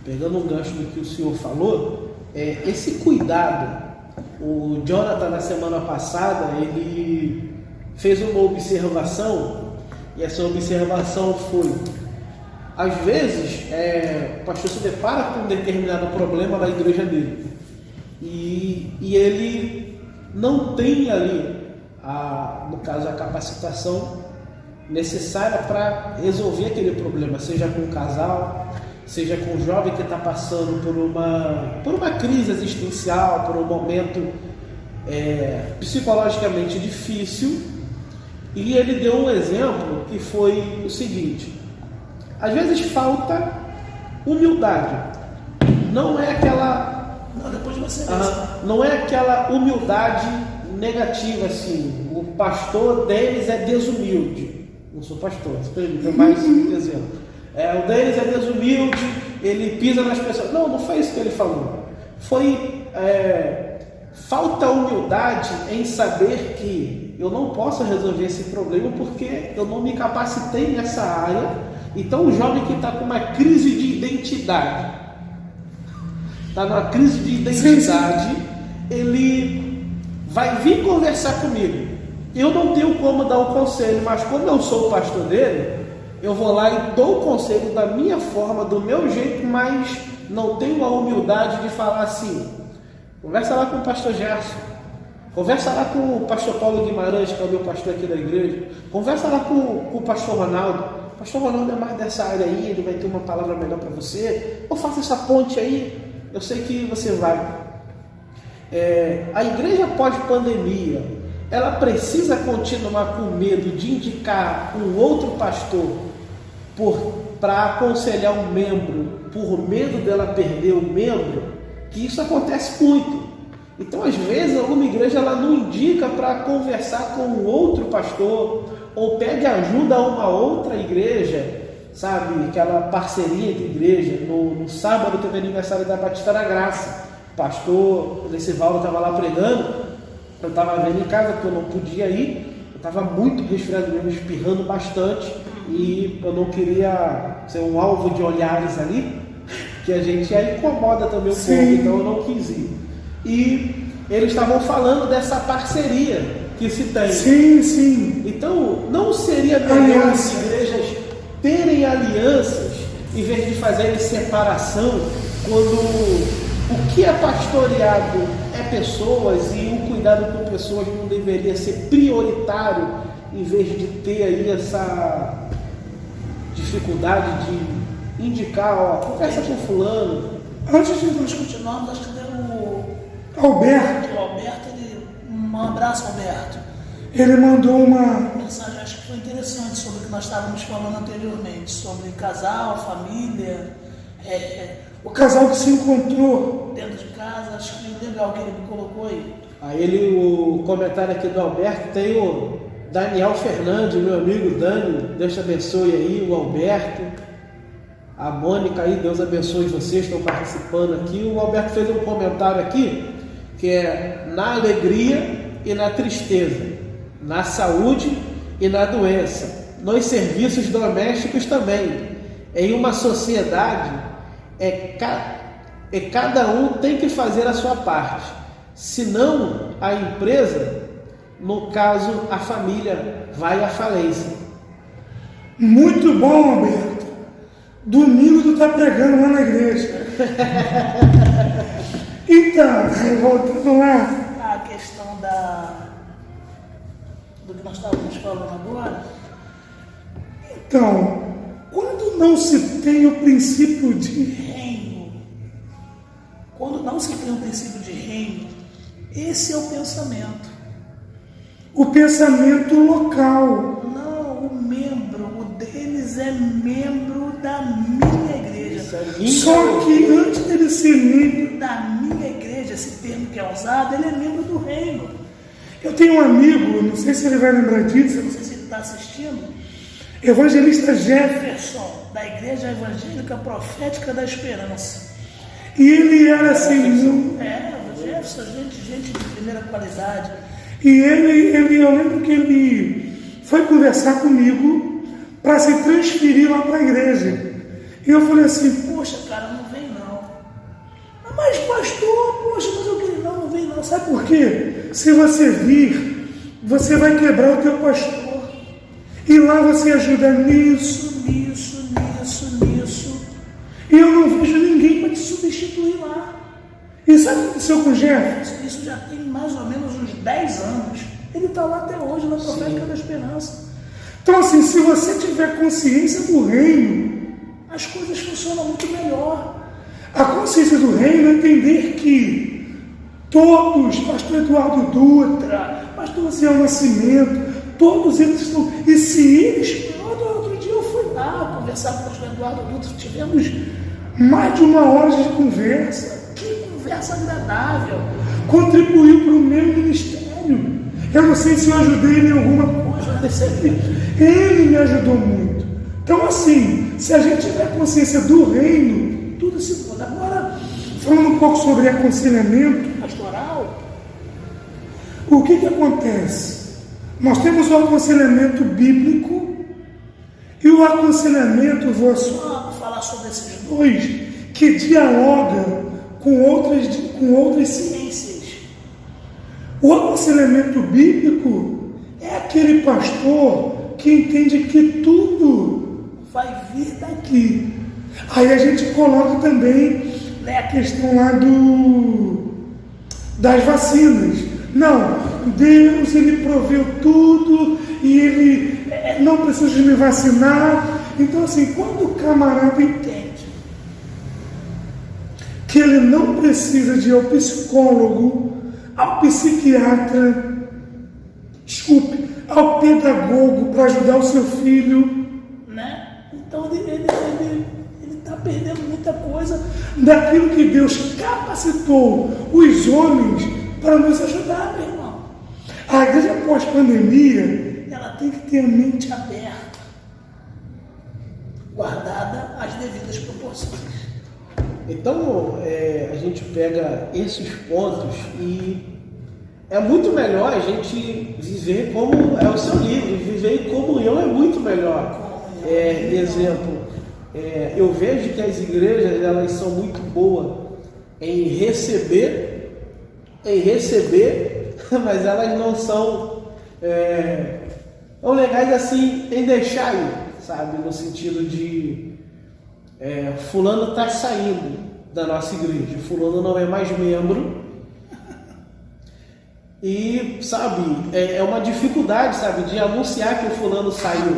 Pegando um gancho do que o senhor falou, esse cuidado, o Jonathan na semana passada, ele fez uma observação, e essa observação foi, às vezes, o pastor se depara com um determinado problema na igreja dele, e ele não tem ali, no caso, a capacitação necessária para resolver aquele problema, seja com o casal, seja com o jovem que está passando por uma crise existencial, por um momento psicologicamente difícil. E ele deu um exemplo que foi o seguinte: às vezes falta humildade. Não é aquela... depois de você não é aquela humildade negativa, assim. O pastor Denis é desumilde. Não sou pastor, se permita mais exemplo. O Denis é desumilde, ele pisa nas pessoas. Não foi isso que ele falou. Foi falta humildade em saber que eu não posso resolver esse problema porque eu não me capacitei nessa área. Então o jovem que está com uma crise de identidade, está numa crise de identidade, ele vai vir conversar comigo. Eu não tenho como dar o conselho, mas como eu sou o pastor dele, eu vou lá e dou o conselho da minha forma, do meu jeito, mas não tenho a humildade de falar assim: conversa lá com o pastor Gerson, conversa lá com o pastor Paulo Guimarães, que é o meu pastor aqui da igreja, conversa lá com o pastor Ronaldo. O pastor Ronaldo é mais dessa área aí, ele vai ter uma palavra melhor para você. Ou faça essa ponte aí, eu sei que você vai. A igreja pós-pandemia, ela precisa continuar com medo de indicar um outro pastor para aconselhar um membro, por medo dela perder o membro, que isso acontece muito. Então, às vezes, alguma igreja ela não indica para conversar com um outro pastor, ou pede ajuda a uma outra igreja, sabe? Aquela parceria entre igreja. No sábado teve aniversário da Batista da Graça. O pastor Lecivaldo estava lá pregando, eu estava vendo em casa porque eu não podia ir, eu estava muito resfriado mesmo, espirrando bastante, e eu não queria ser um alvo de olhares ali, que a gente aí incomoda também um pouco, então eu não quis ir. E eles estavam falando dessa parceria que se tem. Sim. Então, não seria melhor as igrejas terem alianças em vez de fazerem separação, quando o que é pastoreado é pessoas e o cuidado com pessoas não deveria ser prioritário, em vez de ter aí essa dificuldade de indicar, conversa com fulano. Antes de nós continuarmos, acho que deu Alberto, um abraço, Alberto. Ele mandou uma mensagem, acho que foi interessante, sobre o que nós estávamos falando anteriormente, sobre casal, família, o casal que se encontrou dentro de casa. Acho que legal que ele me colocou aí. Aí o comentário aqui do Alberto tem o Daniel Fernandes, meu amigo Dani, Deus te abençoe aí, o Alberto, a Mônica aí, Deus abençoe vocês, estão participando aqui. O Alberto fez um comentário aqui, que é na alegria e na tristeza, na saúde e na doença, nos serviços domésticos também. Em uma sociedade, cada um tem que fazer a sua parte, senão a empresa, no caso a família, vai à falência. Muito bom, Alberto. Domingo tu tá pregando lá na igreja. Então, voltando lá. A questão do que nós estávamos falando agora. Então, quando não se tem o princípio de reino, esse é o pensamento. O pensamento local. Não, o deles é membro da minha igreja. Só que antes dele ser membro da minha igreja, esse termo que é usado, ele é membro do reino. Eu tenho um amigo, não sei se ele vai lembrar disso, não sei se ele está assistindo, evangelista Jefferson, da Igreja Evangélica Profética da Esperança. E ele era assim... Jefferson, gente de primeira qualidade. E eu lembro que ele foi conversar comigo para se transferir lá para a igreja. E eu falei assim, poxa, cara, não vem não. Mas pastor, poxa, mas eu queria não vem não. Sabe por quê? Se você vir, você vai quebrar o teu pastor. E lá você ajuda nisso. E eu não vejo ninguém para te substituir lá. E sabe o que aconteceu com o Jefferson? Isso já tem mais ou menos uns 10 anos. Ele está lá até hoje, na Profética da Esperança. Então, assim, se você tiver consciência do reino, as coisas funcionam muito melhor. a consciência do reino é entender que todos, pastor Eduardo Dutra, pastor Luciano Nascimento, todos eles estão. E se eles. Outro dia eu fui lá conversar com o pastor Eduardo Dutra, tivemos mais de 1 hora de conversa. que conversa agradável. Contribuiu para o meu ministério. Eu não sei se eu ajudei ele em alguma coisa. Ele me ajudou muito. Então, assim, se a gente tiver consciência do reino, tudo se muda. Agora, falando um pouco sobre aconselhamento Pastoral, o que acontece? Nós temos o aconselhamento bíblico e o aconselhamento, vou só falar sobre esses dois. dois, que dialoga com outras ciências. O aconselhamento bíblico é aquele pastor que entende que tudo vai vir daqui. Aí a gente coloca também, né, a questão lá das vacinas. Não, Deus, ele proveu tudo e ele não precisa de me vacinar. Então, assim, quando o camarada entende que ele não precisa de ir ao psicólogo, ao psiquiatra, ao pedagogo para ajudar o seu filho, né? Então ele está perdendo muita coisa. daquilo que Deus capacitou os homens para nos ajudar, meu irmão. A igreja pós-pandemia, ela tem que ter a mente aberta, Guardada as devidas proporções. Então, a gente pega esses pontos e é muito melhor a gente viver como é o seu livro, viver em comunhão é muito melhor. Exemplo, eu vejo que as igrejas elas são muito boas em receber, mas elas não são tão legais assim em deixar ir, sabe? No sentido de fulano está saindo da nossa igreja, fulano não é mais membro. E, sabe, é uma dificuldade, sabe, de anunciar que o fulano saiu.